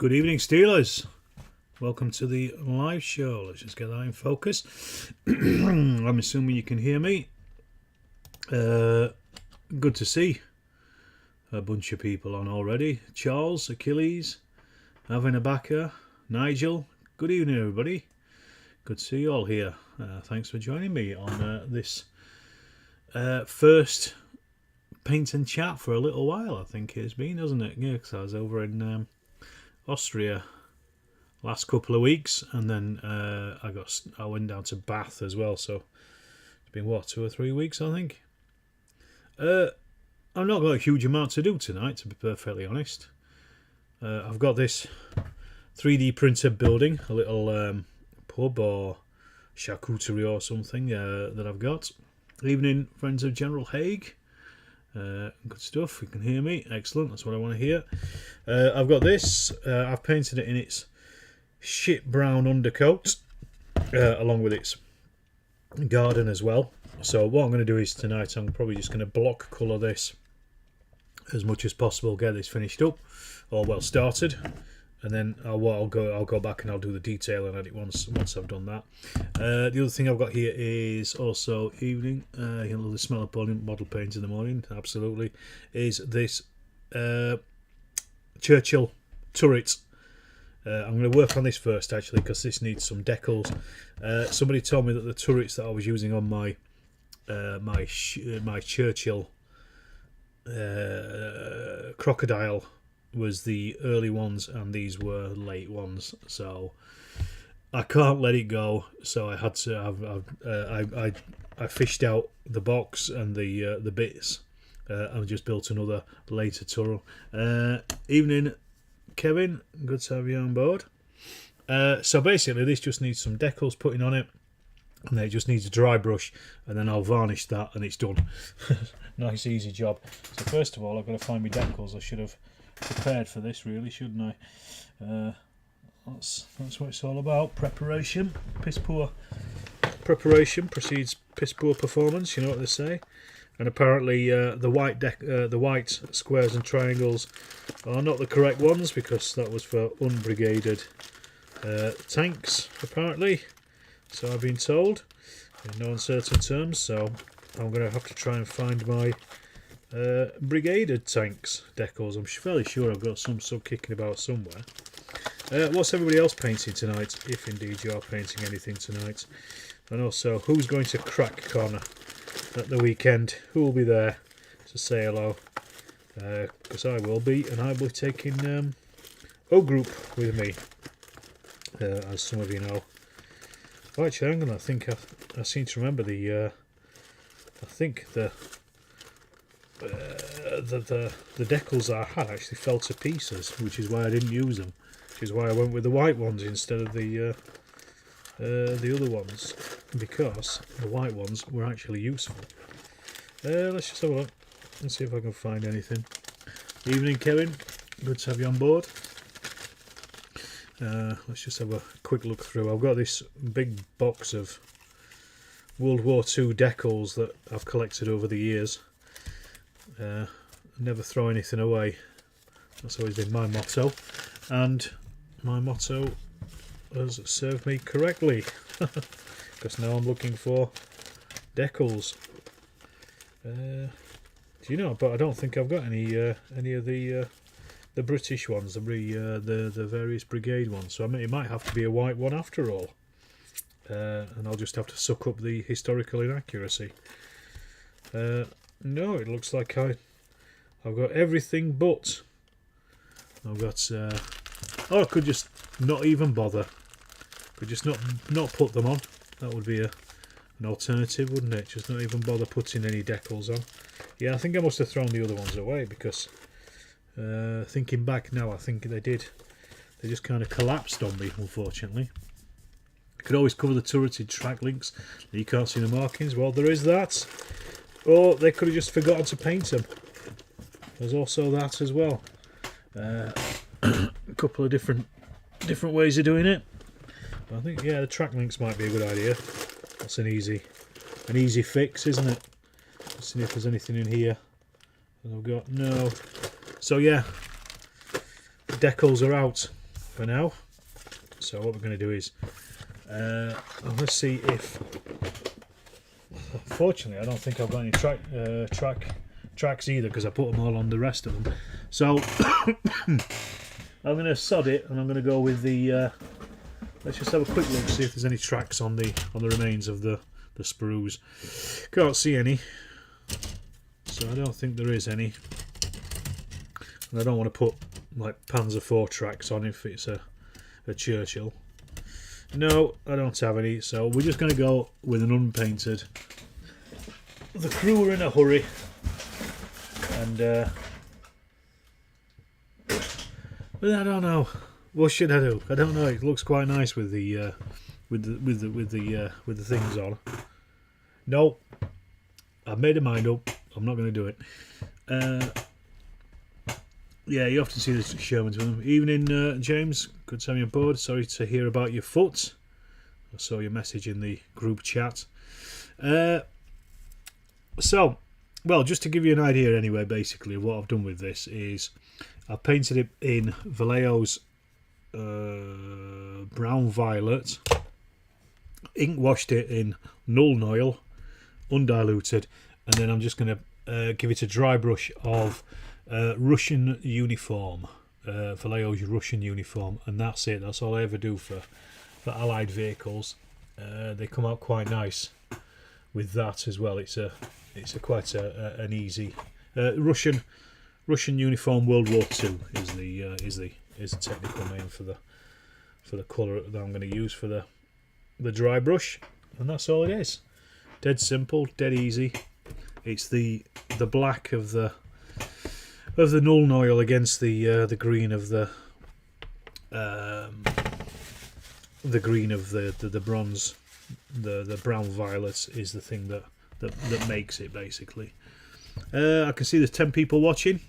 Good evening, Steelers. Welcome to the live show. Let's just get that in focus. I'm assuming you can hear me. Good to see a bunch of people on already. Charles, Achilles, Avinabaka, Nigel. Good evening, everybody. Good to see you all here. Thanks for joining me on this first paint and chat for a little while. I think it's been, hasn't it? Yeah, because I was over in Austria last couple of weeks, and then I went down to Bath as well. So it's been 2 or 3 weeks, I think. I've not got a huge amount to do tonight, to be perfectly honest. I've got this 3D printed building, a little pub or charcuterie or something that I've got. Evening, friends of General Haig. Good stuff. You can hear me. Excellent. That's what I want to hear. I've got this. I've painted it in its shit brown undercoat, along with its garden as well. So what I'm going to do is tonight I'm probably just going to block colour this as much as possible, get this finished up, or well started, and then I'll go back and I'll do the detail and edit once I've done that. The other thing I've got here is also evening. You know, the smell of model paint in the morning. Absolutely, is this Churchill Turrets. I'm going to work on this first actually, because this needs some decals. Somebody told me that the turrets that I was using on my Churchill crocodile was the early ones, and these were late ones. So I can't let it go. So I had to. I fished out the box and the bits. I've just built another later turret. Evening, Kevin. Good to have you on board. So basically, this just needs some decals putting on it, and then it just needs a dry brush, and then I'll varnish that, and it's done. Nice, easy job. So first of all, I've got to find my decals. I should have prepared for this, really, shouldn't I? That's what it's all about. Preparation. Piss poor preparation precedes piss poor performance. You know what they say. And apparently, the white squares and triangles are not the correct ones, because that was for unbrigaded tanks, apparently. So I've been told, in no uncertain terms. So I'm going to have to try and find my brigaded tanks decals. I'm fairly sure I've got some sub kicking about somewhere. What's everybody else painting tonight, if indeed you are painting anything tonight? And also, who's going to Crack Con at the weekend? Who will be there to say hello? Because I will be, and I will be taking O Group with me, as some of you know. Oh, actually, hang on, I think I seem to remember the decals I had actually fell to pieces, which is why I didn't use them. Which is why I went with the white ones instead of the other ones, because the white ones were actually useful. Let's just have a look and see if I can find anything. Evening, Kevin. Good to have you on board. Let's just have a quick look through. I've got this big box of World War II decals that I've collected over the years. Never throw anything away. That's always been my motto, and my motto has served me correctly, because now I'm looking for decals. Do you know? But I don't think I've got any of the British ones, the various brigade ones. So I mean, it might have to be a white one after all, and I'll just have to suck up the historical inaccuracy. No, it looks like I've got everything but. I've got. I could just not even bother. Could just not put them on. That would be an alternative, wouldn't it? Just not even bother putting any decals on. Yeah, I think I must have thrown the other ones away, because thinking back now, I think they did. They just kind of collapsed on me, unfortunately. I could always cover the turreted track links that you can't see the markings. Well, there is that. Or they could have just forgotten to paint them. There's also that as well. A couple of different ways of doing it. But I think, yeah, the track links might be a good idea. That's an easy fix, isn't it? Let's see if there's anything in here that I've got. No. So yeah, the decals are out. for now. So what we're going to do is, let's see if. Unfortunately, I don't think I've got any tracks either because I put them all on the rest of them. So I'm going to sod it, and I'm going to go with the. Let's just have a quick look, see if there's any tracks on the remains of the sprues. Can't see any, so I don't think there is any. And I don't want to put like Panzer IV tracks on if it's a Churchill. No, I don't have any, so we're just going to go with an unpainted. The crew are in a hurry, and but I don't know. What should I do? I don't know. It looks quite nice with the things on. No, I've made a mind up. I'm not going to do it. Yeah, you often see the Shermans with them. Evening, James. Good to have you on board. Sorry to hear about your foot. I saw your message in the group chat. So, well, just to give you an idea anyway, basically, of what I've done with this is I've painted it in Vallejo's brown violet, ink washed it in Nuln oil, undiluted, and then I'm just going to give it a dry brush of Russian uniform, Vallejo's Russian uniform, and that's it. That's all I ever do for Allied vehicles. They come out quite nice with that as well. It's quite an easy Russian uniform. World War II is the technical name for the colour that I'm going to use for the dry brush, and that's all it is. Dead simple, dead easy. It's the black of the Nuln oil against the green of the green of the bronze. The brown violet is the thing that makes it, basically. I can see there's 10 people watching,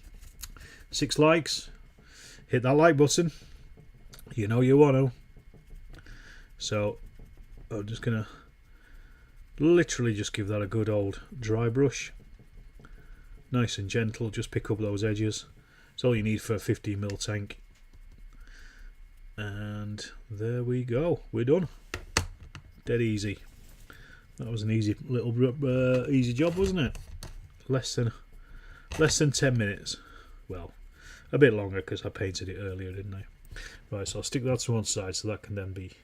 6 likes. Hit that like button, you know you want to. So I'm just gonna literally just give that a good old dry brush, nice and gentle. Just pick up those edges. It's all you need for a 15mm tank, and there we go. We're done. Dead easy. That was an easy little easy job, wasn't it? Less than 10 minutes. Well, a bit longer because I painted it earlier, didn't I? Right, so I'll stick that to one side so that can then be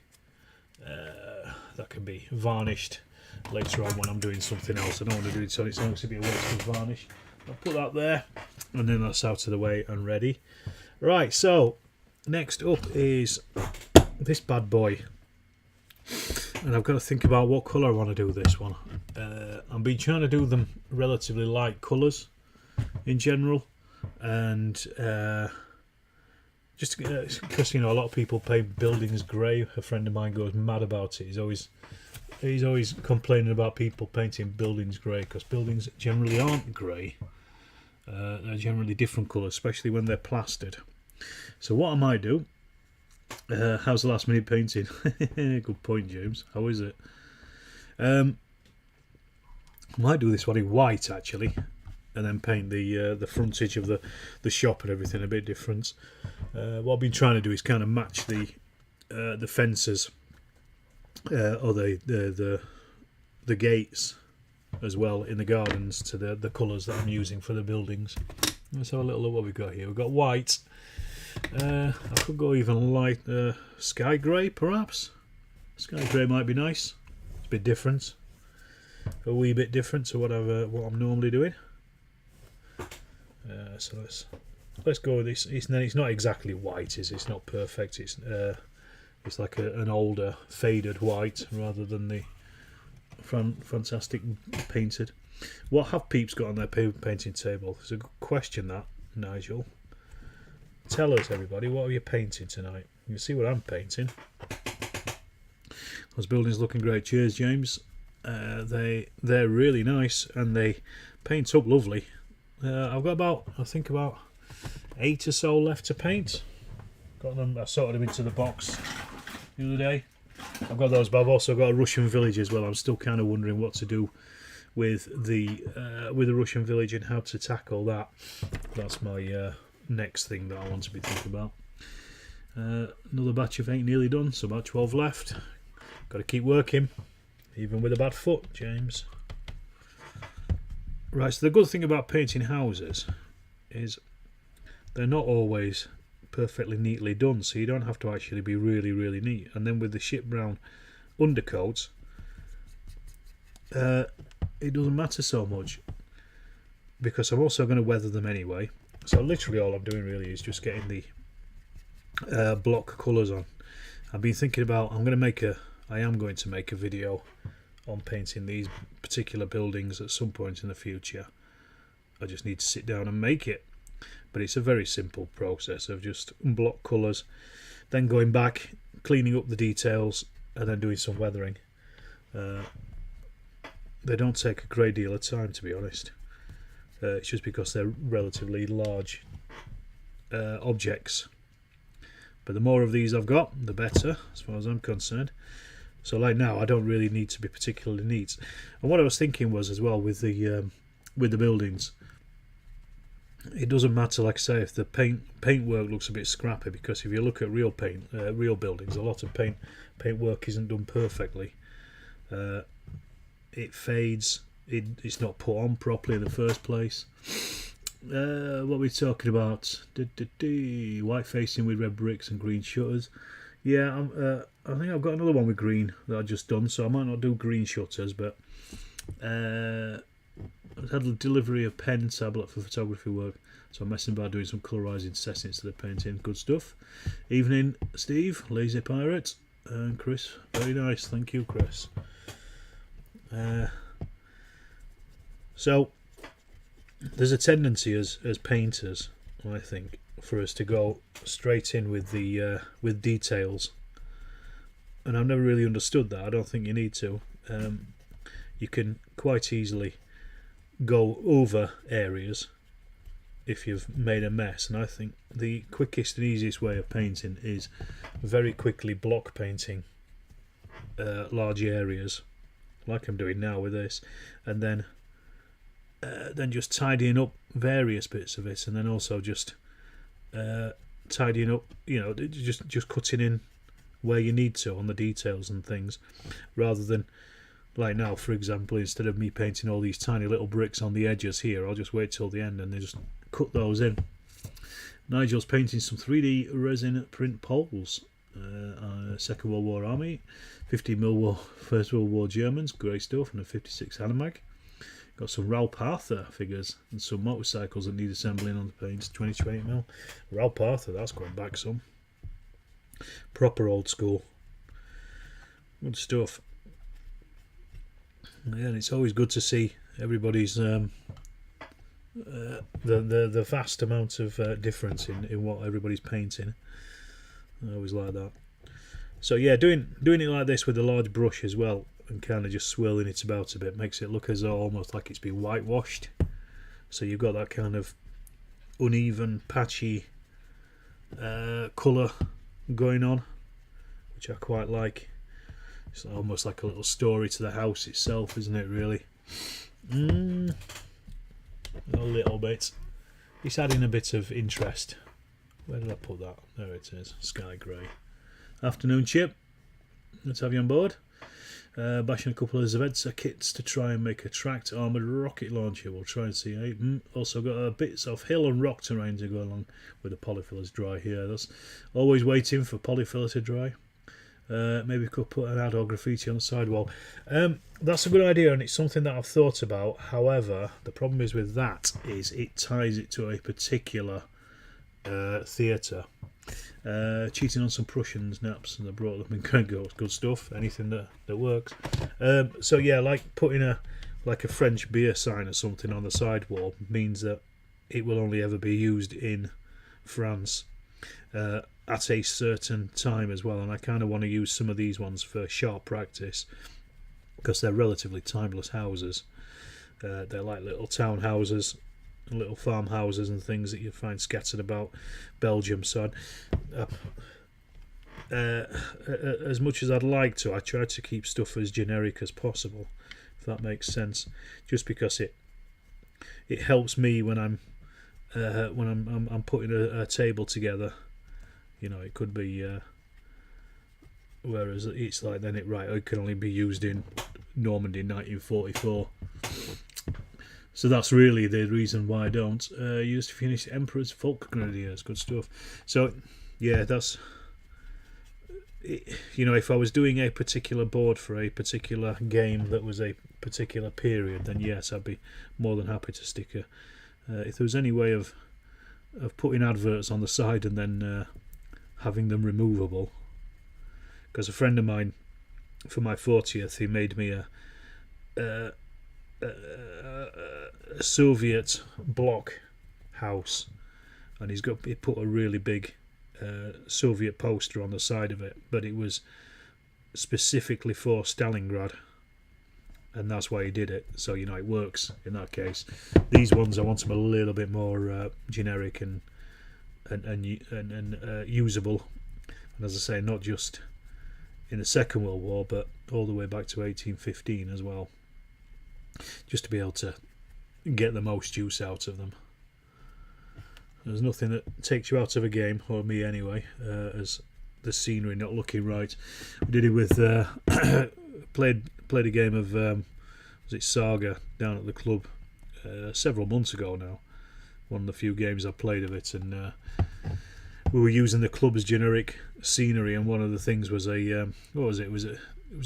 varnished later on when I'm doing something else. I don't want to do it so it's going to be a waste of varnish. I'll put that there, and then that's out of the way and ready. Right, so next up is this bad boy, and I've got to think about what colour I want to do this one. I've been trying to do them relatively light colours in general, and just because a lot of people paint buildings grey. A friend of mine goes mad about it. He's always complaining about people painting buildings grey, because buildings generally aren't grey. They're generally different colours, especially when they're plastered. So what I might do, how's the last minute painting? Good point, James. How is it? I might do this one in white, actually, and then paint the frontage of the shop and everything a bit different. What I've been trying to do is kind of match the fences or the gates as well in the gardens to the colours that I'm using for the buildings. Let's have a little look what we've got here. We've got white. I could go even light sky grey, perhaps. Sky grey might be nice. It's a bit different. A wee bit different to what I'm normally doing. So let's go with this. It's not exactly white, is it? It's not perfect. It's like an older faded white rather than the fantastic painted. What have peeps got on their painting table? It's a good question, that, Nigel. Tell us, everybody, what are you painting tonight? You can see what I'm painting. Those buildings looking great. Cheers, James. They're really nice and they paint up lovely. I've got about 8 or so left to paint. Got them. I sorted them into the box the other day. I've got those, but I've also got a Russian village as well. I'm still kind of wondering what to do with the Russian village and how to tackle that. That's my next thing that I want to be thinking about. Another batch of 8 nearly done, so about 12 left. Got to keep working, even with a bad foot, James. Right, so the good thing about painting houses is they're not always perfectly neatly done, so you don't have to actually be really, really neat. And then with the ship brown undercoats, it doesn't matter so much, because I'm also going to weather them anyway. So literally all I'm doing really is just getting the block colours on. I've been thinking about, I am going to make a video on painting these particular buildings at some point in the future. I just need to sit down and make it. But it's a very simple process of just block colours, then going back, cleaning up the details, and then doing some weathering. They don't take a great deal of time, to be honest. It's just because they're relatively large objects. But the more of these I've got, the better, as far as I'm concerned. So like now, I don't really need to be particularly neat. And what I was thinking was as well with the buildings, it doesn't matter, like I say, if the paint work looks a bit scrappy, because if you look at real buildings, a lot of paint work isn't done perfectly. It fades. It's not put on properly in the first place. What are we talking about? White facing with red bricks and green shutters. Yeah, I think I've got another one with green that I've just done, so I might not do green shutters, but I've had a delivery of pen and tablet for photography work, so I'm messing about doing some colorising sets instead of painting. Good stuff. Evening, Steve, Lazy Pirate, and Chris. Very nice, thank you, Chris. So there's a tendency as painters, I think, for us to go straight in with the with details, and I've never really understood that. I don't think you need to. You can quite easily go over areas if you've made a mess, and I think the quickest and easiest way of painting is very quickly block painting large areas, like I'm doing now with this, and then just tidying up various bits of it, and then also just tidying up, just cutting in where you need to on the details and things, rather than like now, for example, instead of me painting all these tiny little bricks on the edges here, I'll just wait till the end and then just cut those in. Nigel's painting some 3D resin print poles. Second World War Army, 50mm First World War Germans, great stuff, and a 56 Hanomag. Got some Ralph Arthur figures and some motorcycles that need assembling on the paints, 20-20mm. Ralph Arthur, that's going back some. Proper old school. Good stuff. Yeah, and it's always good to see everybody's the vast amount of difference in what everybody's painting. I always like that. So yeah, doing it like this with a large brush as well, and kind of just swirling it about a bit, makes it look as though almost like it's been whitewashed. So you've got that kind of uneven, patchy colour going on, which I quite like. It's almost like a little story to the house itself, isn't it, really? A little bit. It's adding a bit of interest. Where did I put that? There it is. Sky grey. Afternoon, Chip. Let's have you on board. Bashing a couple of Zvezda kits to try and make a tracked armoured rocket launcher. We'll try and see. Also got bits of hill and rock terrain to go along with the polyfillers dry here. That's always waiting for polyfiller to dry. Maybe we could put an ad-hoc graffiti on the sidewall. That's a good idea, and it's something that I've thought about. However, the problem is with that is it ties it to a particular theatre. Cheating on some Prussian snaps, and I brought them in. Good stuff. Anything that works. So yeah, like putting a French beer sign or something on the sidewall means that it will only ever be used in France at a certain time as well, and I kind of want to use some of these ones for sharp practice because they're relatively timeless houses. They're like little town houses, little farmhouses and things that you find scattered about Belgium. So as much as I'd like to, I try to keep stuff as generic as possible, if that makes sense, just because it helps me when I'm putting a table together. You know, it could be. Whereas it's like then it can only be used in Normandy 1944. So that's really the reason why I don't. Used to finish Emperor's Folk Grenadiers, good stuff. So yeah, that's. You know, if I was doing a particular board for a particular game that was a particular period, then yes, I'd be more than happy to stick a. If there was any way of putting adverts on the side and then having them removable, because a friend of mine, for my 40th, he made me a Soviet block house, and he put a really big Soviet poster on the side of it, but it was specifically for Stalingrad, and that's why he did it. So you know, it works in that case. These ones I want them a little bit more generic and usable, and as I say, not just in the Second World War, but all the way back to 1815 as well, just to be able to get the most use out of them. There's nothing that takes you out of a game, or me anyway, as the scenery not looking right. We did it with played a game of was it Saga down at the club several months ago now. One of the few games I played of it, and we were using the club's generic scenery, and one of the things was a what was it? It was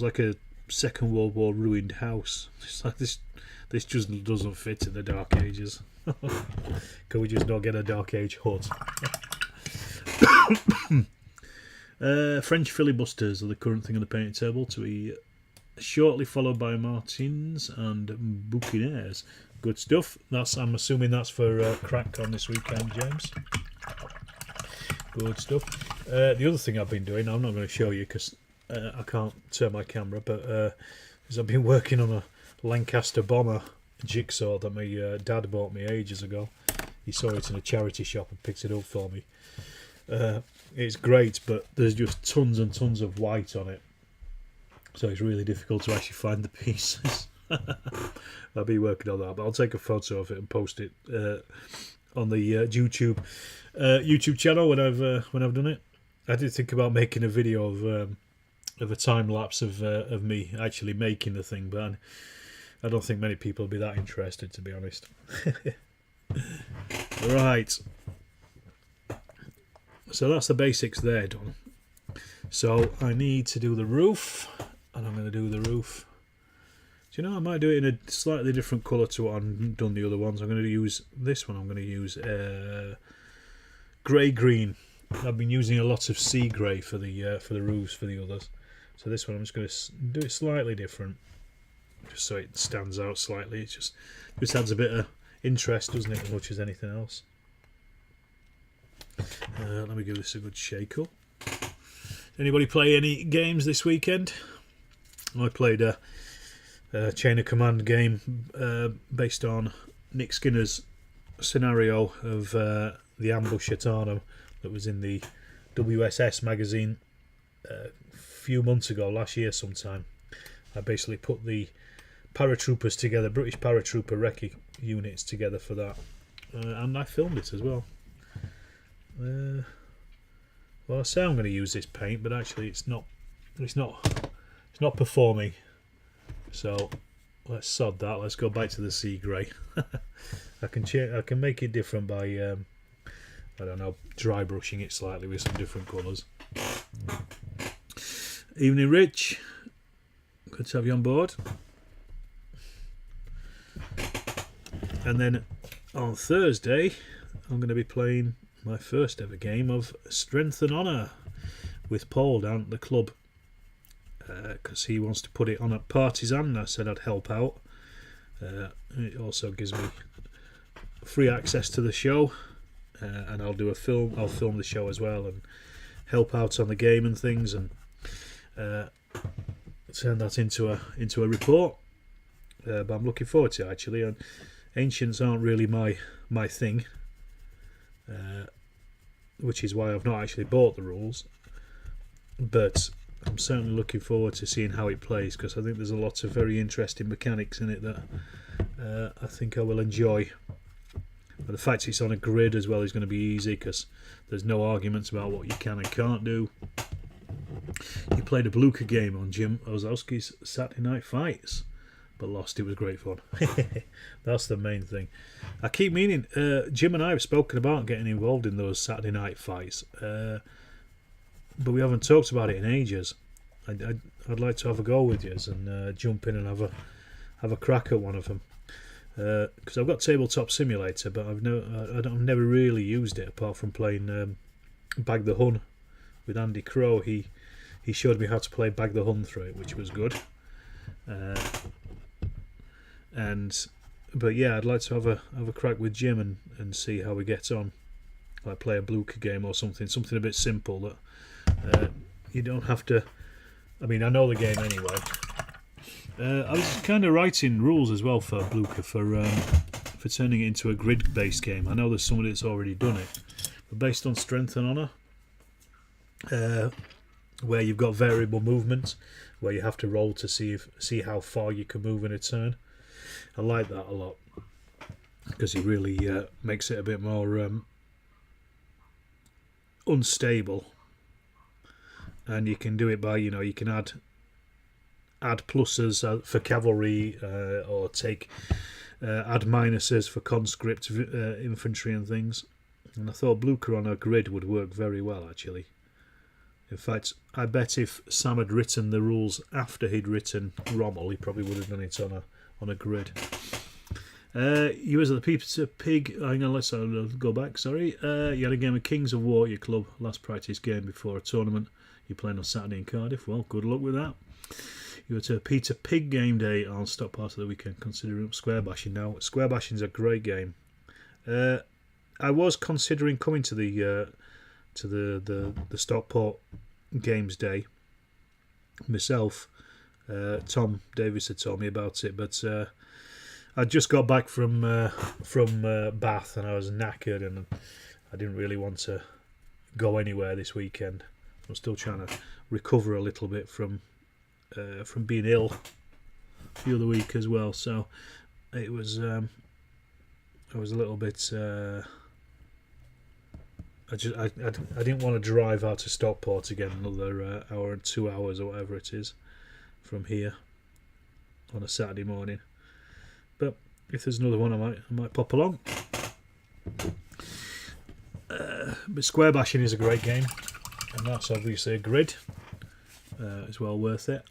like a Second World War ruined house. It's like this just doesn't fit in the Dark Ages. Can we just not get a Dark Age hut? French filibusters are the current thing on the painting table, to be shortly followed by Martins and Bouquinaires. Good stuff. I'm assuming that's for Cracked on this weekend, James. Good stuff. The other thing I've been doing, I'm not going to show you because I can't turn my camera, but is I've been working on a Lancaster bomber jigsaw that my dad bought me ages ago. He saw it in a charity shop and picked it up for me. It's great, but there's just tons and tons of white on it, so it's really difficult to actually find the pieces. I'll be working on that, but I'll take a photo of it and post it on the YouTube channel when I've done it. I did think about making a video of a time lapse of me actually making the thing, but I don't think many people will be that interested, to be honest. Right. So that's the basics there done. So I need to do the roof, and I'm going to do the roof. Do you know, I might do it in a slightly different colour to what I've done the other ones. I'm going to use this one. I'm going to use grey-green. I've been using a lot of sea grey for the roofs for the others. So this one I'm just going to do it slightly different, just so it stands out slightly. It just adds a bit of interest, doesn't it, as much as anything else. Let me give this a good shake up. Anybody play any games this weekend? I played a Chain of Command game based on Nick Skinner's scenario of the ambush at Arnhem that was in the WSS magazine a few months ago, last year sometime. I basically put the paratroopers together, British paratrooper recce units together for that, and I filmed it as well. Well, I say I'm going to use this paint, but actually it's not performing. So let's sod that. Let's go back to the sea grey. I can make it different by I don't know, dry brushing it slightly with some different colours. Evening, Rich. Good to have you on board. And then on Thursday, I'm going to be playing my first ever game of Strength and Honour with Paul down at the club, because he wants to put it on at Partisan. I said I'd help out. It also gives me free access to the show, and I'll film the show as well and help out on the game and things, and turn that into a report. But I'm looking forward to it, actually. And Ancients aren't really my thing, which is why I've not actually bought the rules, but I'm certainly looking forward to seeing how it plays, because I think there's a lot of very interesting mechanics in it that I think I will enjoy And the fact it's on a grid as well is going to be easy because there's no arguments about what you can and can't do. You played a Blucher game on Jim Ozowski's Saturday Night Fights, but lost. It was great fun. That's the main thing. I keep meaning, Jim and I have spoken about getting involved in those Saturday Night Fights, but we haven't talked about it in ages. I'd like to have a go with you and jump in and have a crack at one of them. Because I've got Tabletop Simulator, but I've never really used it apart from playing Bag the Hun with Andy Crow. He showed me how to play Bag the Hun through it, which was good. But yeah, I'd like to have a crack with Jim and see how we get on. Like play a Blucher game or something a bit simple that you don't have to. I mean, I know the game anyway. I was kind of writing rules as well for Blucher for turning it into a grid-based game. I know there's somebody that's already done it, but based on strength and honour, where you've got variable movement, where you have to roll to see how far you can move in a turn. I like that a lot because it really makes it a bit more unstable, and you can do it by you can add pluses for cavalry or add minuses for conscript infantry and things. And I thought Blucher on a grid would work very well actually. In fact, I bet if Sam had written the rules after he'd written Rommel, he probably would have done it on a grid. You was at the Peter Pig. Hang on, let's go back. Sorry. You had a game of Kings of War at your club, last practice game before a tournament. You're playing on Saturday in Cardiff. Well, good luck with that. You went to a Peter Pig game day on stock part of the weekend, considering square bashing. Now, square bashing is a great game. I was considering coming to the Stockport Games Day myself. Tom Davis had told me about it, but I just got back from Bath and I was knackered, and I didn't really want to go anywhere this weekend. I'm still trying to recover a little bit from being ill the other week as well, so it was I was a little bit I didn't want to drive out to Stockport again another hour and 2 hours or whatever it is from here on a Saturday morning. But if there's another one, I might pop along. But square bashing is a great game, and that's obviously a grid. It's well worth it.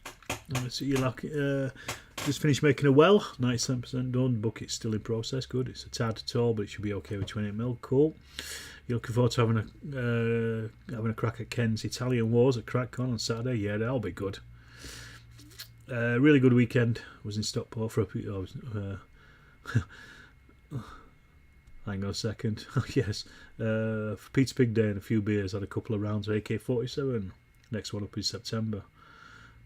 Let's see, just finished making a well, 97% done. Bucket's still in process. Good. It's a tad tall, but it should be okay with 28mm. Cool. You're looking forward to having a crack at Ken's Italian Wars at CrackCon on Saturday? Yeah, that'll be good. Really good weekend. Was in Stockport for hang on a second. Yes, for Peter Pig Day and a few beers. Had a couple of rounds of AK-47. Next one up is September.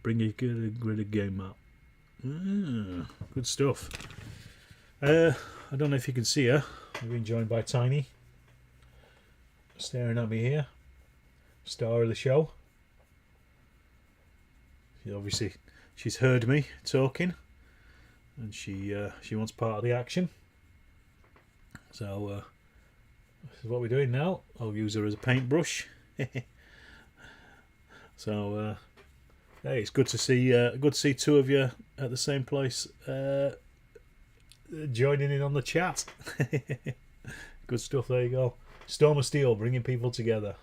Bring your gridded game map. Good stuff. I don't know if you can see her. I'm being joined by Tiny, staring at me here. Star of the show. Obviously, she's heard me talking, and she wants part of the action. So this is what we're doing now. I'll use her as a paintbrush. So hey, it's good to see two of you at the same place joining in on the chat. Good stuff. There you go. Storm of Steel, bringing people together.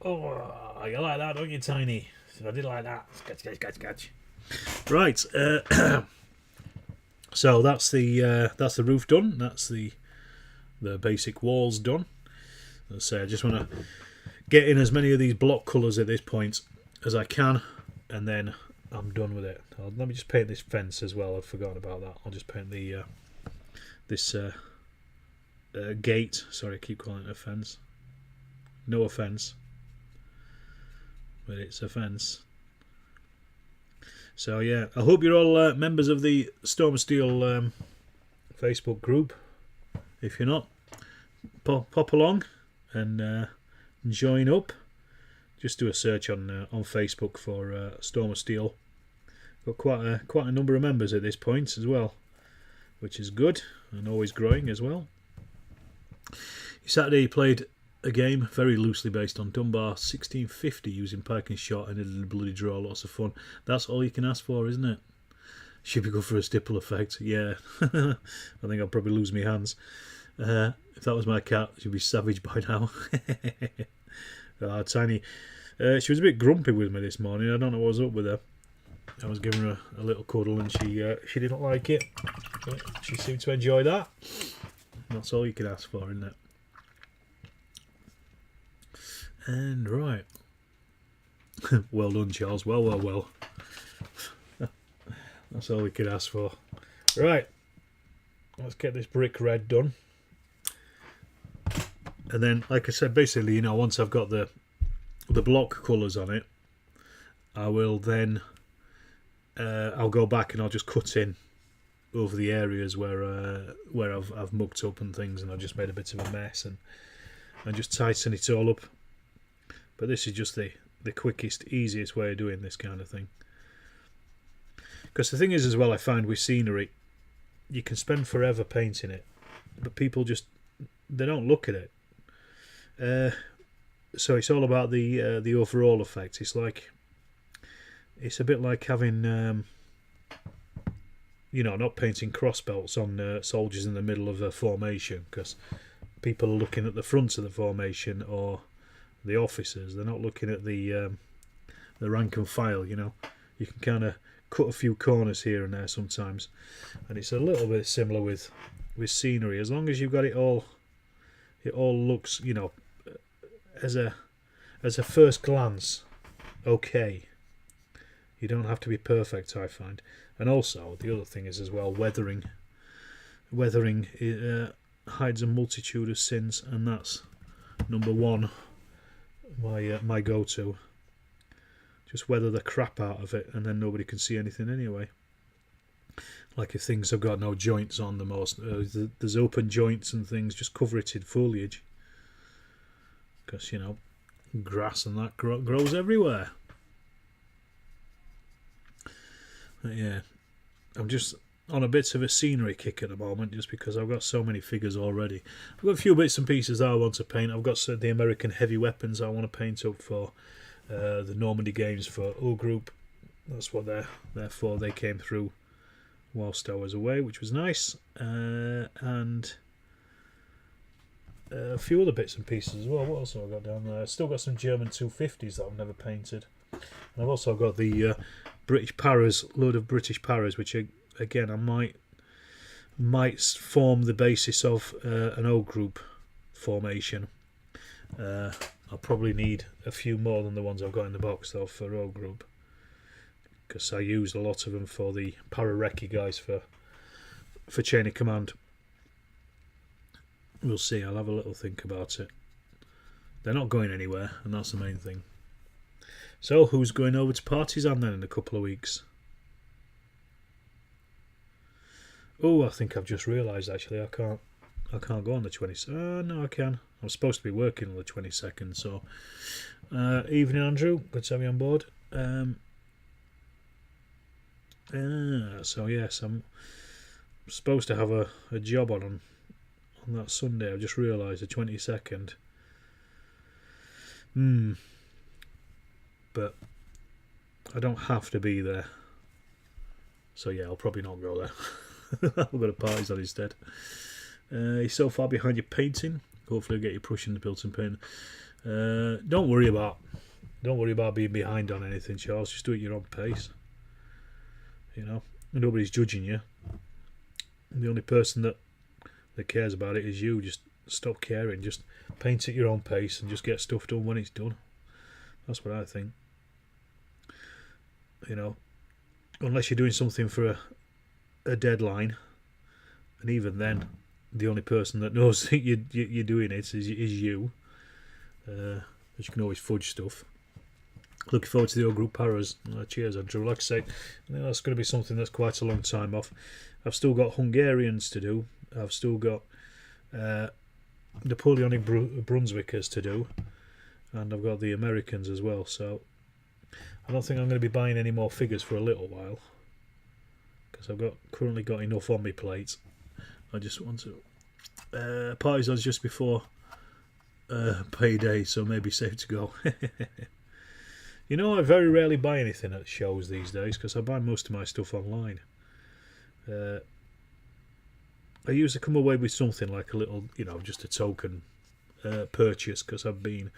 Oh, you like that, don't you, Tiny? I did like that. Catch. Right. So that's the roof done. That's the basic walls done. Let's say I just want to get in as many of these block colours at this point as I can, and then I'm done with it. Let me just paint this fence as well. I've forgotten about that. I'll just paint the this gate. Sorry, I keep calling it a fence. No offence, but it's a fence. So yeah, I hope you're all members of the Storm of Steel Facebook group. If you're not, pop along and join up. Just do a search on Facebook for Storm of Steel. Got quite a number of members at this point as well, which is good and always growing as well. Saturday he played a game very loosely based on Dunbar 1650 using pike and shot and a bloody draw. Lots of fun. That's all you can ask for, isn't it? Should be good for a stipple effect. Yeah. I think I'll probably lose my hands. If that was my cat, she'd be savage by now. Tiny. She was a bit grumpy with me this morning. I don't know what was up with her. I was giving her a little cuddle and she didn't like it. But she seemed to enjoy that. That's all you can ask for, isn't it? And right. Well done, Charles. Well. That's all we could ask for. Right. Let's get this brick red done. And then, like I said, basically, once I've got the block colours on it, I will then I'll go back and I'll just cut in over the areas where I've mucked up and things, and I've just made a bit of a mess, and just tighten it all up. But this is just the quickest, easiest way of doing this kind of thing. Because the thing is as well, I find with scenery, you can spend forever painting it, but people they don't look at it. So it's all about the overall effect. It's a bit like having not painting crossbelts on soldiers in the middle of a formation, because people are looking at the front of the formation or the officers. They're not looking at the rank and file. You can kind of cut a few corners here and there sometimes, and it's a little bit similar with scenery. As long as you've got it all looks, as a first glance, okay. You don't have to be perfect, I find. And also, the other thing is as well, weathering. Weathering hides a multitude of sins, and that's number one, my go-to. Just weather the crap out of it, and then nobody can see anything anyway. Like if things have got no joints on them, or there's open joints and things, just cover it in foliage. Because, grass and that grows everywhere. But yeah, I'm just on a bit of a scenery kick at the moment, just because I've got so many figures already. I've got a few bits and pieces that I want to paint. I've got the American heavy weapons I want to paint up for the Normandy games for O Group. That's what they're for. They came through whilst I was away, which was nice. And a few other bits and pieces as well. What else have I got down there? I've still got some German 250s that I've never painted. And I've also got the British Paras, load of British Paras, which again I might form the basis of an O Group formation. I'll probably need a few more than the ones I've got in the box though for O Group, because I used a lot of them for the Para-Recce guys for Chain of Command. We'll see. I'll have a little think about it. They're not going anywhere, and that's the main thing. So, who's going over to Partisan then in a couple of weeks? Oh, I think I've just realised actually I can't go on the 22nd. No, I can. I'm supposed to be working on the 22nd. So, evening, Andrew. Good to have you on board. So yes, I'm supposed to have a job on that Sunday. I've just realised the 22nd. But I don't have to be there. So yeah, I'll probably not go there. I'll go to parties on instead. You're so far behind your painting. Hopefully I'll get you pushing the built and paint. Don't worry about being behind on anything, Charles. Just do it at your own pace. Nobody's judging you. The only person that cares about it is you. Just stop caring. Just paint at your own pace and just get stuff done when it's done. That's what I think. Unless you're doing something for a deadline, and even then, the only person that knows that you're doing it is you. But you can always fudge stuff. Looking forward to the O Group Paras. Cheers, Andrew. Like I say, I think that's going to be something that's quite a long time off. I've still got Hungarians to do. I've still got Napoleonic Brunswickers to do. And I've got the Americans as well. So I don't think I'm going to be buying any more figures for a little while, because I've currently got enough on my plate. I just want to Partisans just before payday, so maybe safe to go. You know, I very rarely buy anything at shows these days because I buy most of my stuff online. I usually come away with something like a little, you know, just a token purchase because I've been,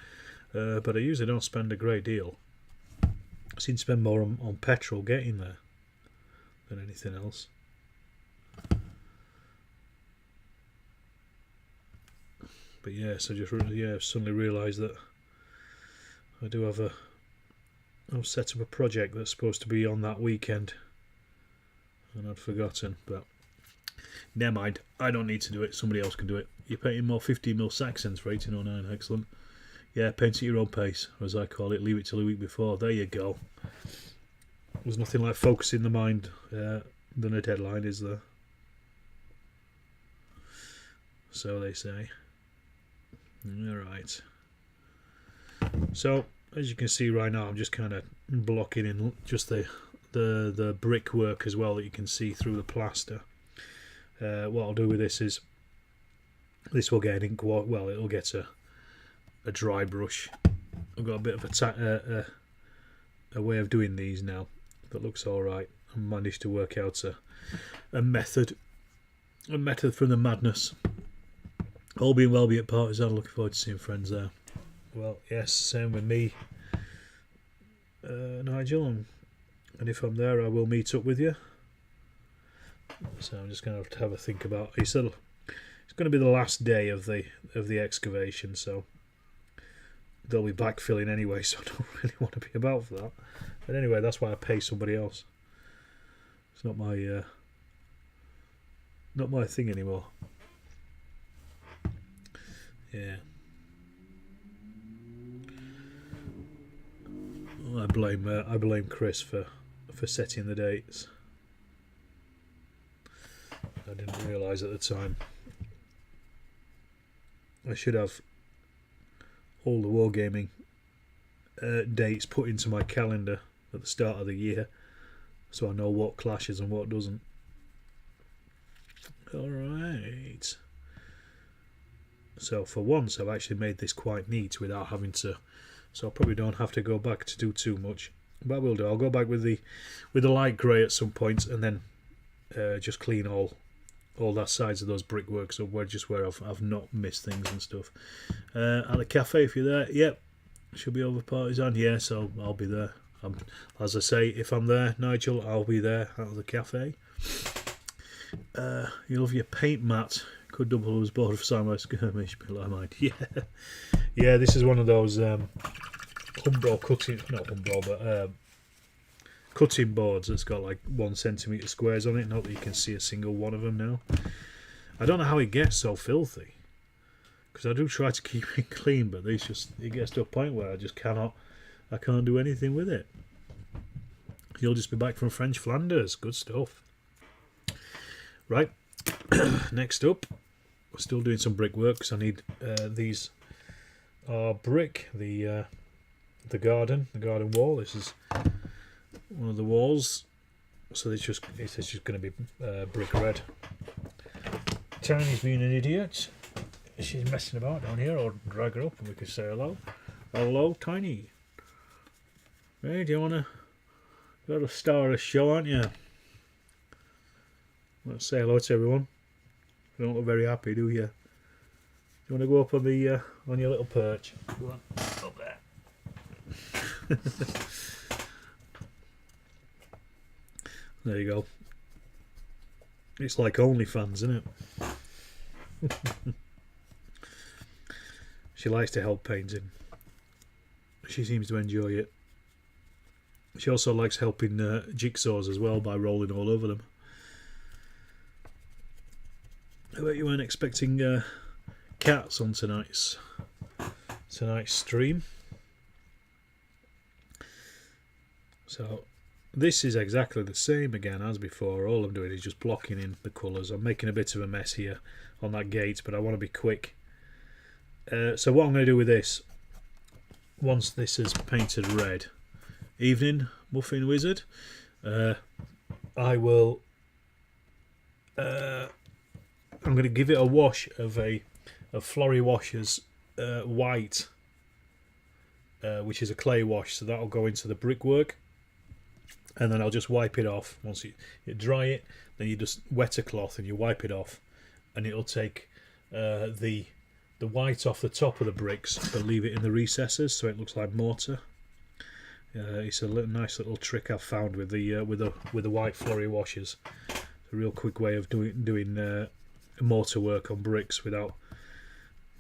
but I usually don't spend a great deal. I seem to spend more on petrol getting there than anything else. But yeah, so just suddenly realised that I do have I've set up a project that's supposed to be on that weekend, and I'd forgotten. But never mind, I don't need to do it. Somebody else can do it. You're painting more 15mm Saxons for 1809. Excellent. Yeah, paint at your own pace, or as I call it, leave it till the week before. There you go. There's nothing like focusing the mind than a deadline, is there? So they say. Alright. So, as you can see right now, I'm just kind of blocking in just the brickwork as well that you can see through the plaster. What I'll do with this is, this will get an ink, well, it'll get a dry brush. I've got a bit of a way of doing these now that looks alright. I managed to work out a method from the madness. All being well, be at Partisan. Looking forward to seeing friends there. Well, yes, same with me, Nigel, and if I'm there, I will meet up with you. So I'm just going to have a think about. He said it's going to be the last day of the excavation, so they'll be backfilling anyway. So I don't really want to be about for that. But anyway, that's why I pay somebody else. It's not my thing anymore. Yeah. I blame Chris for setting the dates. I didn't realise at the time. I should have all the Wargaming dates put into my calendar at the start of the year, so I know what clashes and what doesn't. Alright. So for once I've actually made this quite neat without having to, so I probably don't have to go back to do too much. But I will do. I'll go back with the light grey at some point, and then just clean all that sides of those brickworks up where I've not missed things and stuff. At the cafe, if you're there, yep, should be over Partisan. Yeah, so I'll be there. As I say, if I'm there, Nigel, I'll be there at the cafe. You love your paint mat. Could double as board of Samurai Skirmish, but I mind. Yeah. This is one of those Umbro cutting, not Umbro, but cutting boards that's got like 1 centimetre squares on it. Not that you can see a single one of them now. I don't know how it gets so filthy, because I do try to keep it clean, but it gets to a point where I can't do anything with it. You'll just be back from French Flanders. Good stuff. Right. Next up, we're still doing some brickwork because I need these are brick. The garden wall. This is one of the walls, so it's just going to be brick red. Tiny's being an idiot. She's messing about down here. I'll drag her up and we can say hello. Hello, Tiny. Hey, do you want to? You're the star of the show, aren't you? Let's say hello to everyone. You don't look very happy, do you? Do you want to go up on your little perch? Go on, up there. There you go. It's like OnlyFans, isn't it? She likes to help painting. She seems to enjoy it. She also likes helping jigsaws as well by rolling all over them. I bet you weren't expecting cats on tonight's stream. So this is exactly the same again as before. All I'm doing is just blocking in the colours. I'm making a bit of a mess here on that gate, but I want to be quick. So what I'm going to do with this, once this is painted red, evening Muffin Wizard, I will I'm going to give it a wash of Florrie Washer's white, which is a clay wash, so that'll go into the brickwork, and then I'll just wipe it off. Once you dry it, then you just wet a cloth and you wipe it off, and it'll take the white off the top of the bricks but leave it in the recesses so it looks like mortar. It's a nice little trick I've found with the white Florrie washers. It's a real quick way of doing mortar work on bricks without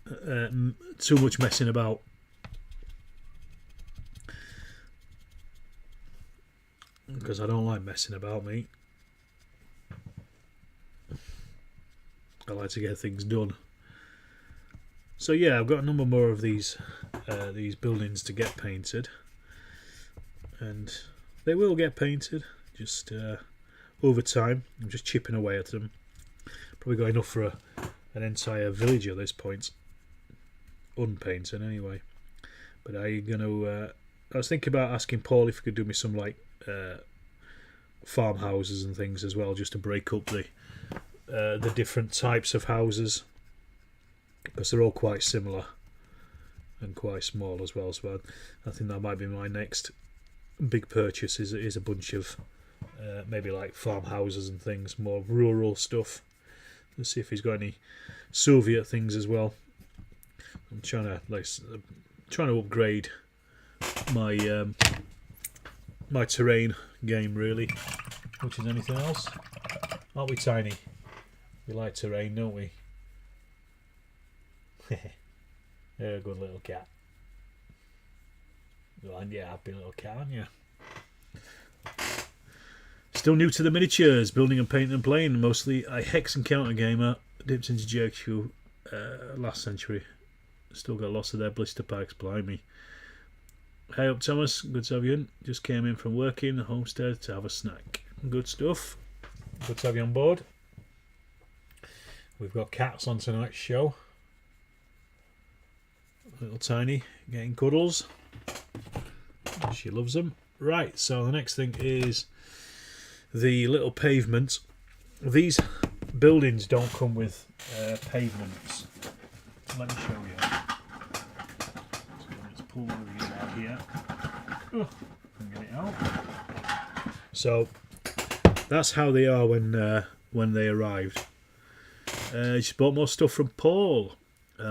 too much messing about. Because I don't like messing about, mate. I like to get things done. So yeah, I've got a number more of these buildings to get painted, and they will get painted. Just over time, I'm just chipping away at them. Probably got enough for an entire village at this point, unpainted anyway. But I was thinking about asking Paul if he could do me some like farmhouses and things as well, just to break up the different types of houses, because they're all quite similar and quite small as well. So I think that might be my next big purchase, is a bunch of maybe like farmhouses and things, more rural stuff. Let's see if he's got any Soviet things as well. I'm trying to upgrade my my terrain game, really, which is anything else. Aren't we, Tiny? We like terrain, don't we? You're a good little cat. And yeah, happy little cat, aren't you? Still new to the miniatures, building and painting and playing. Mostly a hex and counter gamer. Dipped into Churchill last century. Still got lots of their blister packs, blimey. Hey up, Thomas. Good to have you in. Just came in from working the homestead to have a snack. Good stuff. Good to have you on board. We've got cats on tonight's show. Little Tiny getting cuddles. She loves them. Right, so the next thing is the little pavement. These buildings don't come with pavements. Let me show you. So let's pull one of these out here. And get it out. So that's how they are when they arrived. Just bought more stuff from Paul.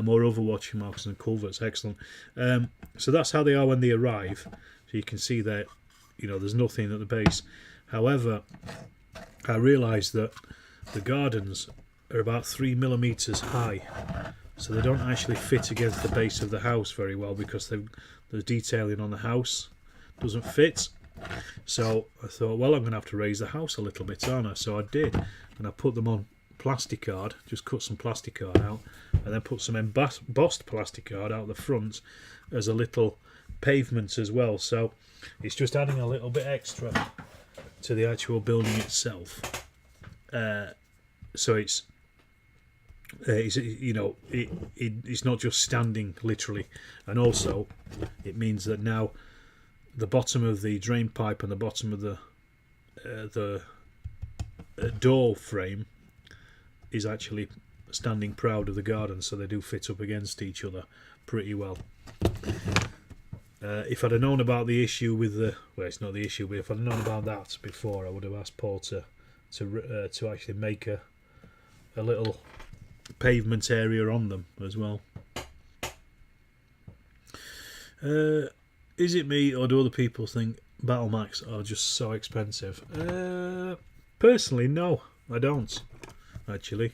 More Overwatch markers and culverts. Excellent. So that's how they are when they arrive. So you can see that, there's nothing at the base. However, I realised that the gardens are about 3mm high, so they don't actually fit against the base of the house very well, because the detailing on the house doesn't fit. So I thought, well, I'm going to have to raise the house a little bit, aren't I? So I did, and I put them on plastic card, just cut some plastic card out, and then put some embossed plastic card out the front as a little pavement as well. So it's just adding a little bit extra to the actual building itself. So it's not just standing literally, and also it means that now the bottom of the drain pipe and the bottom of the door frame is actually standing proud of the garden, so they do fit up against each other pretty well. If I'd have known about the issue with it's not the issue, but if I'd known about that before, I would have asked Paul to actually make a little pavement area on them as well. Is it me, or do other people think Battle Max are just so expensive? Personally, no, I don't. Actually,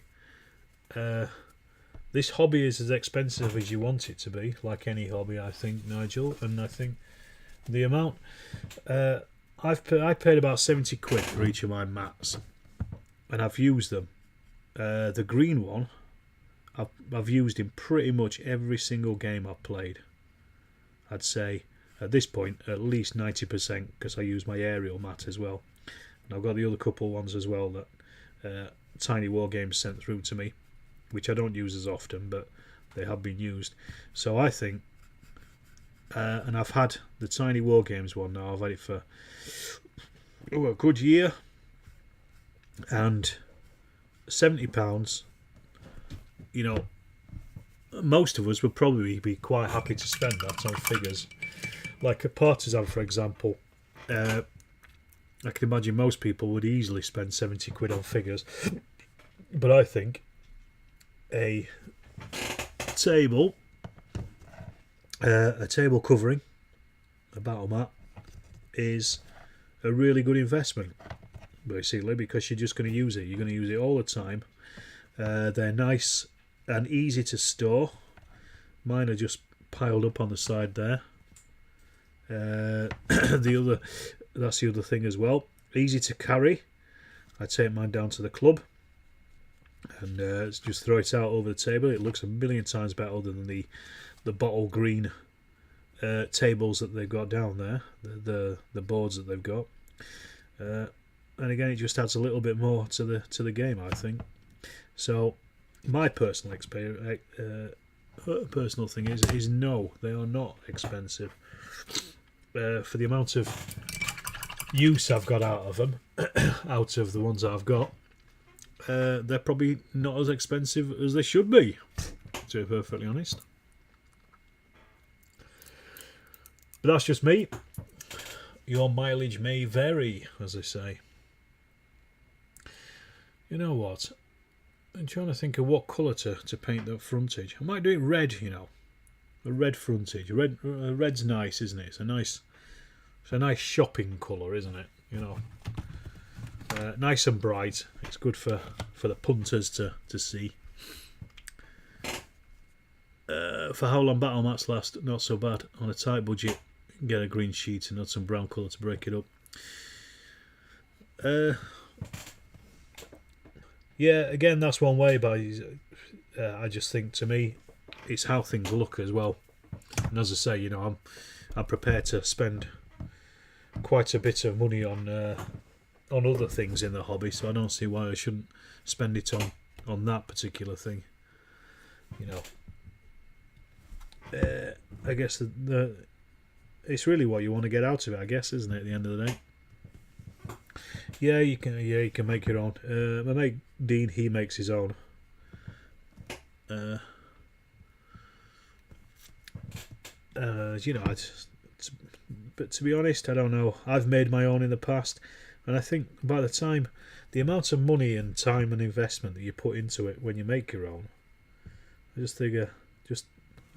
this hobby is as expensive as you want it to be, like any hobby, I think, Nigel. And I think the amount I paid about 70 quid for each of my mats, and I've used them. The green one I've used in pretty much every single game I've played. I'd say at this point at least 90%, because I use my aerial mat as well. And I've got the other couple ones as well that Tiny Wargames sent through to me, which I don't use as often, but they have been used. So I think, and I've had the Tiny Wargames one now, I've had it for a good year, and £70 you know, most of us would probably be quite happy to spend that on figures. Like a Partisan, for example, I can imagine most people would easily spend 70 quid on figures. But I think a table covering a battle mat is a really good investment, basically, because you're just going to use it. You're going to use it all the time. They're nice and easy to store. Mine are just piled up on the side there. That's the other thing as well. Easy to carry. I take mine down to the club and just throw it out over the table. It looks a million times better than the bottle green tables that they've got down there, the boards that they've got. And again, it just adds a little bit more to the game, I think. So my personal personal thing is no, they are not expensive. For the amount of use I've got out of them, out of the ones that I've got, they're probably not as expensive as they should be, to be perfectly honest. But that's just me. Your mileage may vary, as they say. You know what? I'm trying to think of what colour to paint that frontage. I might do it red, you know. A red frontage. Red's nice, isn't it? It's a nice shopping colour, isn't it? You know, nice and bright. It's good for the punters to see. For how long battle mats last, not so bad. On a tight budget, you can get a green sheet and not some brown colour to break it up. Yeah, again, that's one way, but I just think, to me, it's how things look as well. And as I say, you know, I'm prepared to spend quite a bit of money on other things in the hobby, so I don't see why I shouldn't spend it on that particular thing. You know, I guess it's really what you want to get out of it, I guess, isn't it? At the end of the day. Yeah, you can make your own. My mate Dean, he makes his own. You know, but to be honest, I don't know. I've made my own in the past, and I think by the time, the amount of money and time and investment that you put into it when you make your own, I just figure,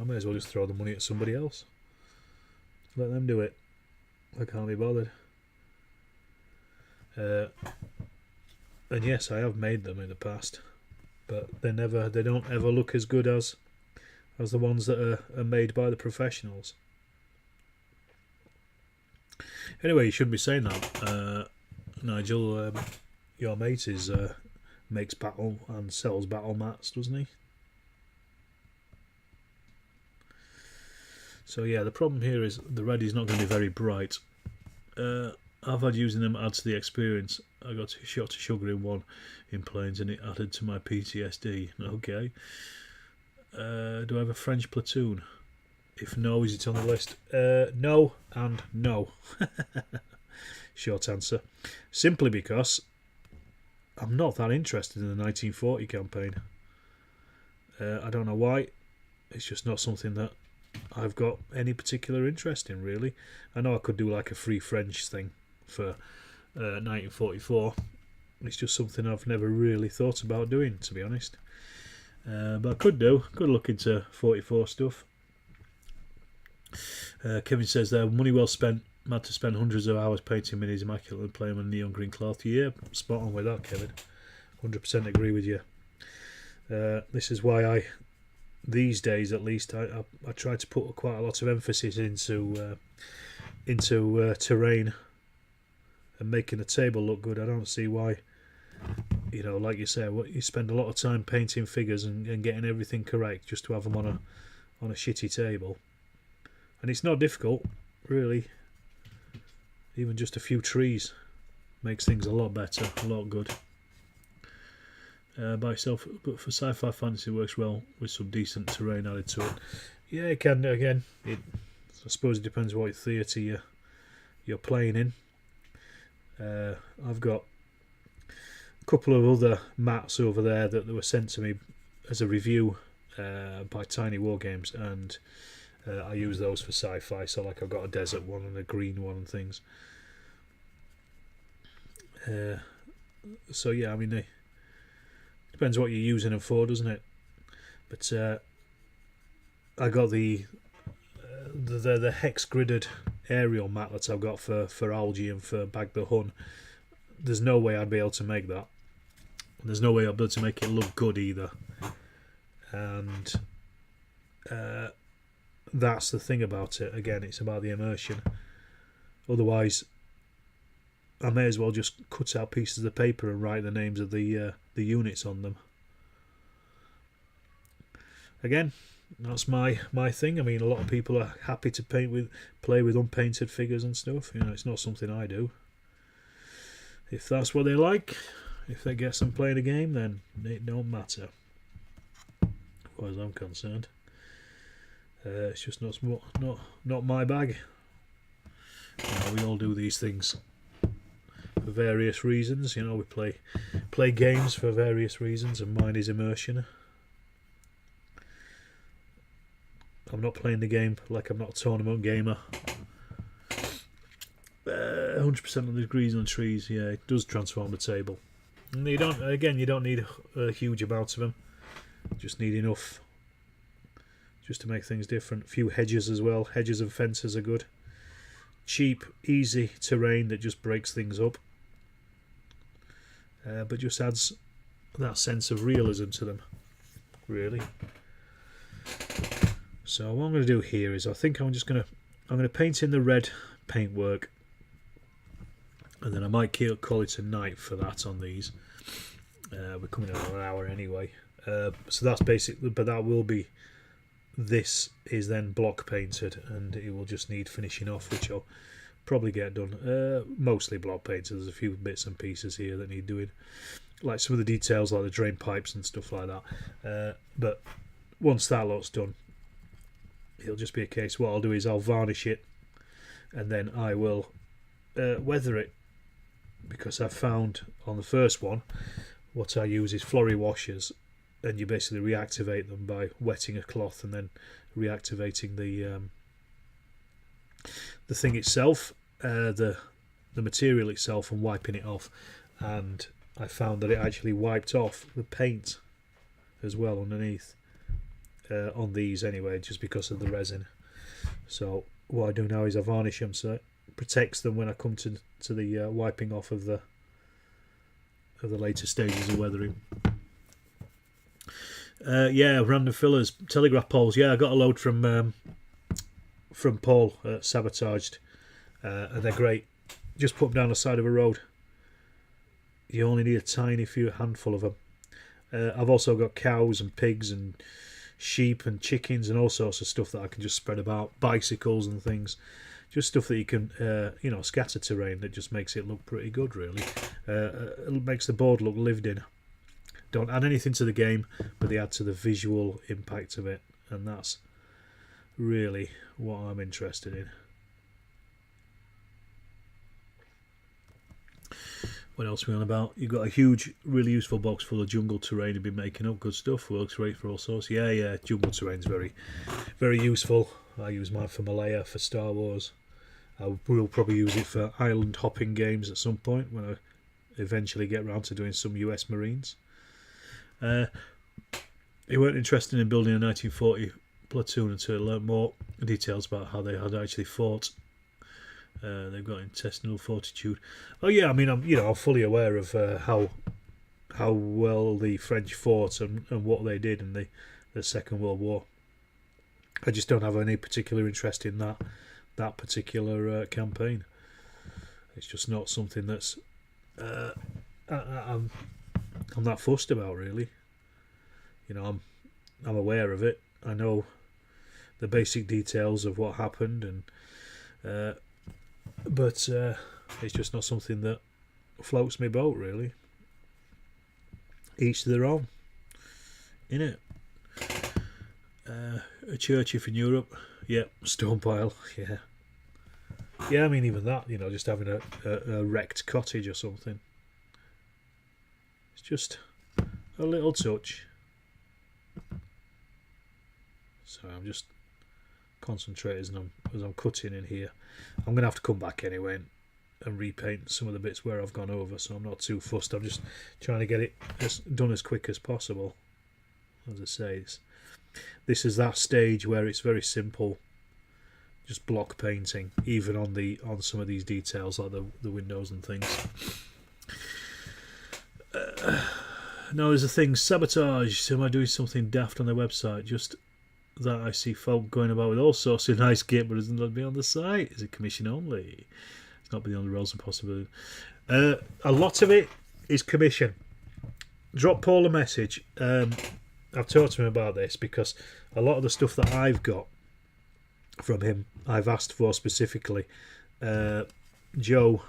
I may as well just throw the money at somebody else. Let them do it. I can't be bothered. And yes, I have made them in the past, but they don't ever look as good as the ones that are made by the professionals. Anyway, you shouldn't be saying that. Nigel, your mate makes battle and sells battle mats, doesn't he? So yeah, the problem here is the red is not going to be very bright. I've had using them add to the experience. I got a shot of sugar in one in planes and it added to my PTSD. Okay. Do I have a French platoon? If no, is it on the list? No and no. Short answer. Simply because I'm not that interested in the 1940 campaign. I don't know why. It's just not something that I've got any particular interest in, really. I know I could do like a free French thing for 1944. It's just something I've never really thought about doing, to be honest. But I could look into 44 stuff. Kevin says there, money well spent. Mad to spend hundreds of hours painting minis immaculately, playing with neon green cloth. Yeah, spot on with that, Kevin. 100% agree with you. This is why these days at least, I try to put quite a lot of emphasis into terrain and making the table look good. I don't see why, you know, like you say, you spend a lot of time painting figures and getting everything correct just to have them on a shitty table. And it's not difficult, really. Even just a few trees makes things a lot better, a lot good. By itself, but for sci-fi fantasy works well with some decent terrain added to it. Yeah, it can. Again, I suppose it depends what theatre you're playing in. I've got a couple of other mats over there that were sent to me as a review by Tiny Wargames, and I use those for sci-fi. So like I've got a desert one and a green one and things. So yeah, I mean, it depends what you're using them for, doesn't it? But I got the hex gridded aerial mat that I've got for algae and for Bagby Hun. There's no way I'd be able to make that. There's no way I'd be able to make it look good either. And that's the thing about it. Again, it's about the immersion. Otherwise, I may as well just cut out pieces of paper and write the names of the units on them. Again, that's my thing. I mean, a lot of people are happy to play with unpainted figures and stuff. You know, it's not something I do. If that's what they like, if that gets them playing a game, then it don't matter. As far as I'm concerned, it's just not my bag. You know, we all do these things for various reasons. You know, we play games for various reasons, and mine is immersion. I'm not playing the game like I'm not a tournament gamer. 100% of the degrees on trees, yeah, it does transform the table. And you don't need a huge amount of them. You just need enough just to make things different. A few hedges as well. Hedges and fences are good. Cheap, easy terrain that just breaks things up. But just adds that sense of realism to them, really. So what I'm going to do here is I think I'm going to paint in the red paintwork, and then I might call it a night for that on these. We're coming out of an hour anyway, so that's basically. But that will be. This is then block painted, and it will just need finishing off, which I'll probably get done. Mostly block painted. There's a few bits and pieces here that need doing, like some of the details, like the drain pipes and stuff like that. But once that lot's done, it'll just be a case. What I'll do is I'll varnish it, and then I will weather it, because I've found on the first one what I use is flurry washers, and you basically reactivate them by wetting a cloth and then reactivating the thing itself, the material itself, and wiping it off. And I found that it actually wiped off the paint as well underneath, on these anyway, just because of the resin. So what I do now is I varnish them so it protects them when I come to the wiping off of the later stages of weathering. Random fillers, telegraph poles. Yeah, I got a load from Paul at Sabotaged, and they're great. Just put them down the side of a road. You only need a tiny handful of them. I've also got cows and pigs and sheep and chickens and all sorts of stuff that I can just spread about. Bicycles and things. Just stuff that you can, scatter terrain that just makes it look pretty good, really. It makes the board look lived in. Don't add anything to the game, but they add to the visual impact of it, and that's really what I'm interested in. What else are we on about? You've got a huge, really useful box full of jungle terrain you've been making up. Good stuff. Works great for all sorts. Yeah. Jungle terrain's very, very useful. I use mine for Malaya, for Star Wars. I will probably use it for island hopping games at some point when I eventually get around to doing some US Marines. They weren't interested in building a 1940 platoon until I learned more details about how they had actually fought. They've got intestinal fortitude. Oh yeah, I mean, I'm fully aware of how well the French fought and what they did in the Second World War. I just don't have any particular interest in that particular campaign. It's just not something that's I'm not fussed about, really. I'm aware of it. I know the basic details of what happened, and but it's just not something that floats my boat, really. Each to their own, innit? A church if in Europe, stone pile, I mean, even that, just having a wrecked cottage or something. It's just a little touch. So I'm just concentrating as I'm cutting in here. I'm going to have to come back anyway and repaint some of the bits where I've gone over, so I'm not too fussed. I'm just trying to get it done as quick as possible. As I say, this is that stage where it's very simple, just block painting, even on some of these details like the windows and things. Now there's a thing, sabotage. Am I doing something daft on their website? Just that I see folk going about with all sorts of nice kit, but doesn't let me on the site. Is it commission only? It's not beyond the realms of possibility. A lot of it is commission. Drop Paul a message. I've talked to him about this because a lot of the stuff that I've got from him, I've asked for specifically. Joe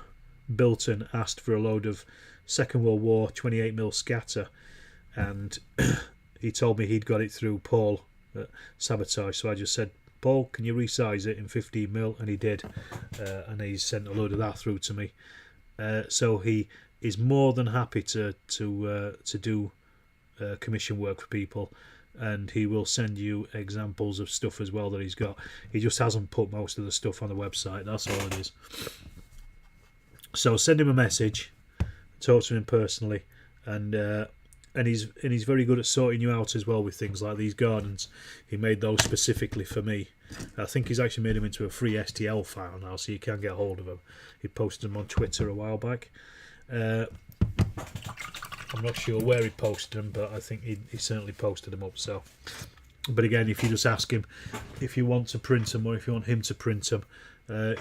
Bilton asked for a load of Second World War 28mm scatter, and he told me he'd got it through Paul at Sabotage, so I just said, Paul, can you resize it in 15mm? And he did, and he's sent a load of that through to me. So he is more than happy to do commission work for people, and he will send you examples of stuff as well that he's got. He just hasn't put most of the stuff on the website, that's all it is. So send him a message, talk to him personally, and he's very good at sorting you out as well with things like these gardens. He made those specifically for me. I think he's actually made them into a free STL file now, so you can get hold of them. He posted them on Twitter a while back. I'm not sure where he posted them, but I think he certainly posted them up. So, but again, if you just ask him if you want to print them or if you want him to print them,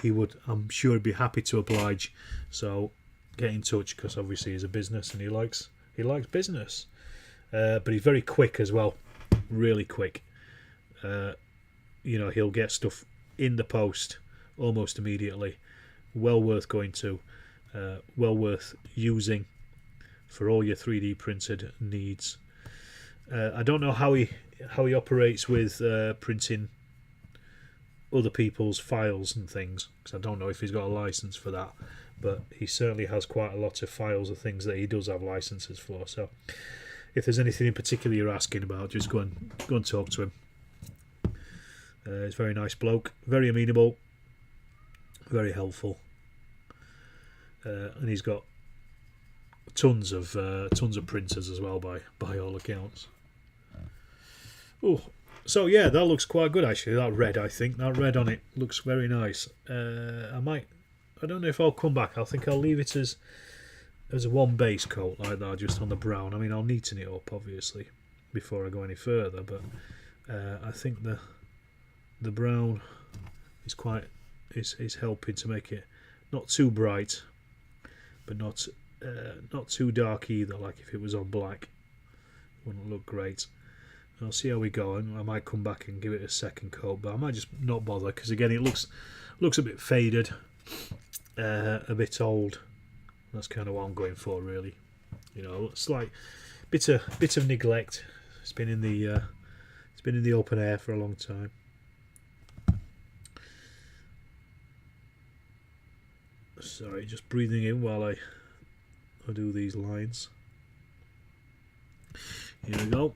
he would. I'm sure he'd be happy to oblige. So get in touch, because obviously he's a business and he likes business. But he's very quick as well, really quick. He'll get stuff in the post almost immediately. Well worth going to, well worth using for all your 3D printed needs. I don't know how he operates with printing other people's files and things, because I don't know if he's got a license for that, but he certainly has quite a lot of files of things that he does have licenses for. So if there's anything in particular you're asking about, just go and talk to him. He's a very nice bloke, very amenable, very helpful, and he's got tons of printers as well by all accounts. Oh, so yeah, that looks quite good actually. That red on it looks very nice. I don't know if I'll come back. I think I'll leave it as a one base coat like that, just on the brown. I mean, I'll neaten it up obviously before I go any further, but I think the brown is helping to make it not too bright, but not too dark either. Like if it was on black, it wouldn't look great. I'll see how we go, and I might come back and give it a second coat, but I might just not bother, because again it looks a bit faded, a bit old. That's kind of what I'm going for, really. It's like bit of neglect. It's been in the open air for a long time. Sorry, just breathing in while I do these lines. Here we go.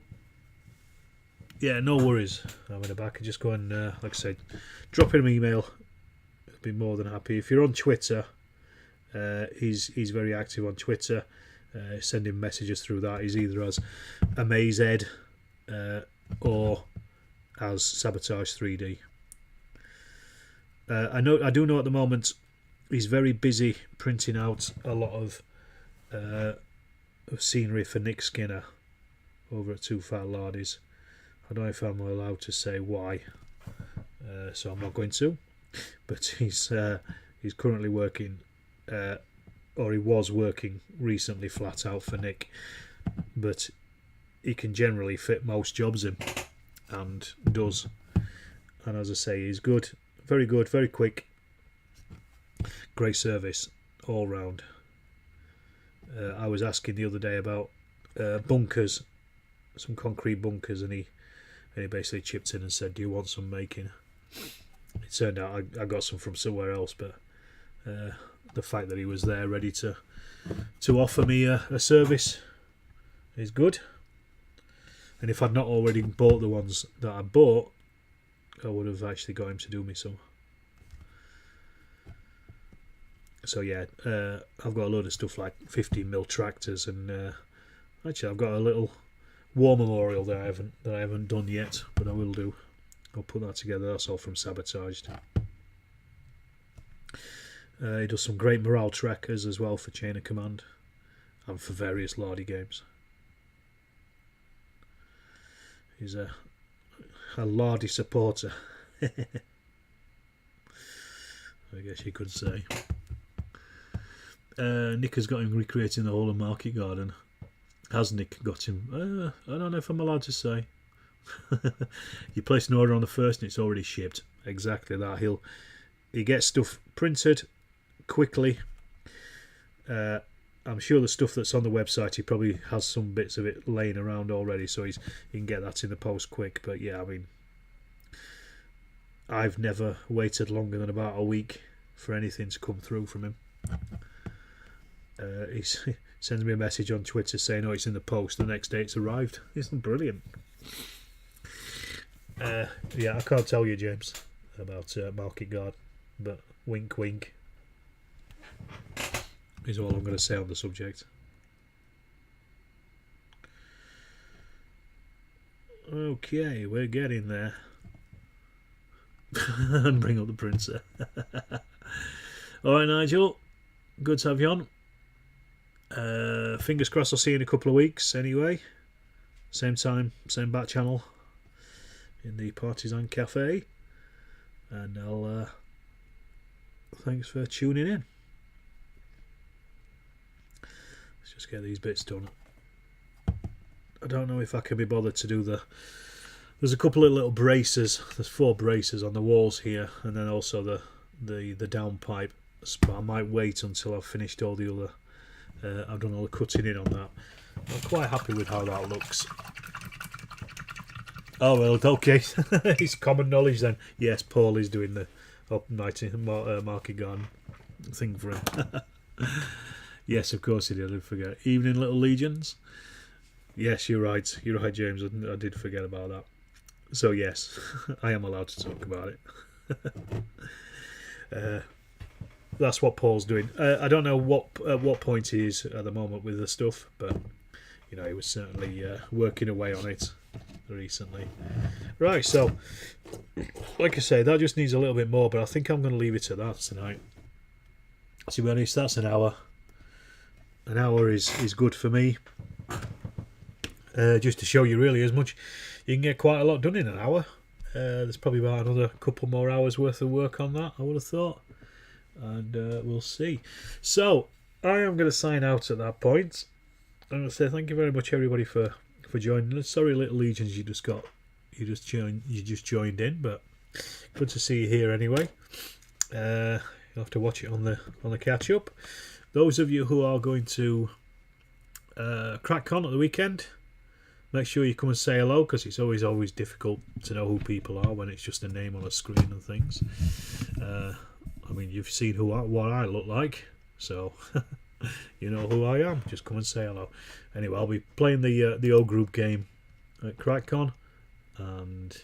Yeah, no worries. I'm in the back. Just go and, like I said, drop him an email. I'd be more than happy. If you're on Twitter, he's very active on Twitter. Send him messages through that. He's either as AmazeEd or as Sabotage 3D. I do know at the moment he's very busy printing out a lot of scenery for Nick Skinner over at Too Fat Lardies. I don't know if I'm allowed to say why, so I'm not going to. But he's currently working, or he was working recently flat out for Nick. But he can generally fit most jobs in, and does. And as I say, he's good, very quick, great service all round. I was asking the other day about bunkers, some concrete bunkers, and he basically chipped in and said, do you want some making? It turned out I got some from somewhere else, but the fact that he was there ready to offer me a service is good. And if I'd not already bought the ones that I bought, I would have actually got him to do me some. So yeah, I've got a load of stuff like 15mm tractors, and actually I've got a little war memorial that I haven't done yet, but I will do. I'll put that together. That's all from Sabotaged. He does some great morale trackers as well for Chain of Command and for various Lardy games. He's a Lardy supporter, I guess you could say. Nick has got him recreating the whole of Market Garden. Has Nick got him? I don't know if I'm allowed to say. You place an order on the 1st and it's already shipped. Exactly that. He gets stuff printed quickly. I'm sure the stuff that's on the website, he probably has some bits of it laying around already, so he can get that in the post quick. But yeah, I mean, I've never waited longer than about a week for anything to come through from him. He sends me a message on Twitter saying, "Oh, it's in the post." The next day, it's arrived. Isn't brilliant? Yeah, I can't tell you, James, about Market Guard, but wink, wink is all I'm going to say on the subject. Okay, we're getting there. And bring up the printer. Alright, Nigel, good to have you on. Fingers crossed I'll see you in a couple of weeks anyway. Same time, same back channel in the Partisan Cafe. And I'll thanks for tuning in. Let's just get these bits done. I don't know if I can be bothered to do there's a couple of little braces. There's 4 braces on the walls here, and then also the downpipe. But I might wait until I've finished all the other. I've done all the cutting in on that. I'm quite happy with how that looks. Oh well, okay. It's common knowledge then. Yes, Paul is doing the Market Garden thing for him. Yes, of course he did. I did forget. Evening Little Legions. Yes, you're right. You're right, James. I did forget about that. So yes, I am allowed to talk about it. That's what Paul's doing. I don't know at what point he is at the moment with the stuff, but you know, he was certainly working away on it recently. Right, so like I say, that just needs a little bit more, but I think I'm going to leave it at that tonight. To be honest, that's an hour. An hour is good for me. Just to show you really as much, you can get quite a lot done in an hour. There's probably about another couple more hours worth of work on that, I would have thought, and we'll see. So I am going to sign out at that point. I'm going to say thank you very much everybody for joining us. Sorry, Little Legions, you just joined in, but good to see you here anyway. You'll have to watch it on the catch up. Those of you who are going to CrackCon at the weekend, make sure you come and say hello, because it's always difficult to know who people are when it's just a name on a screen and things. I mean, you've seen what I look like, so you know who I am. Just come and say hello. Anyway, I'll be playing the O Group game at CrackCon, and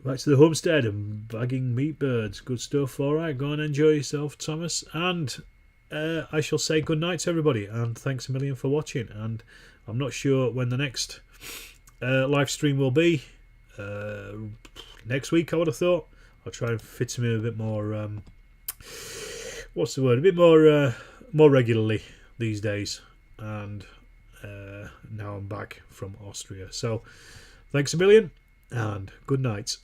back to the homestead and bagging meat birds. Good stuff. All right, go and enjoy yourself, Thomas, and I shall say good night to everybody, and thanks a million for watching. And I'm not sure when the next live stream will be. Next week, I would have thought. I'll try and fit him in a bit more. What's the word? A bit more regularly these days. And now I'm back from Austria. So, thanks a million, and good night.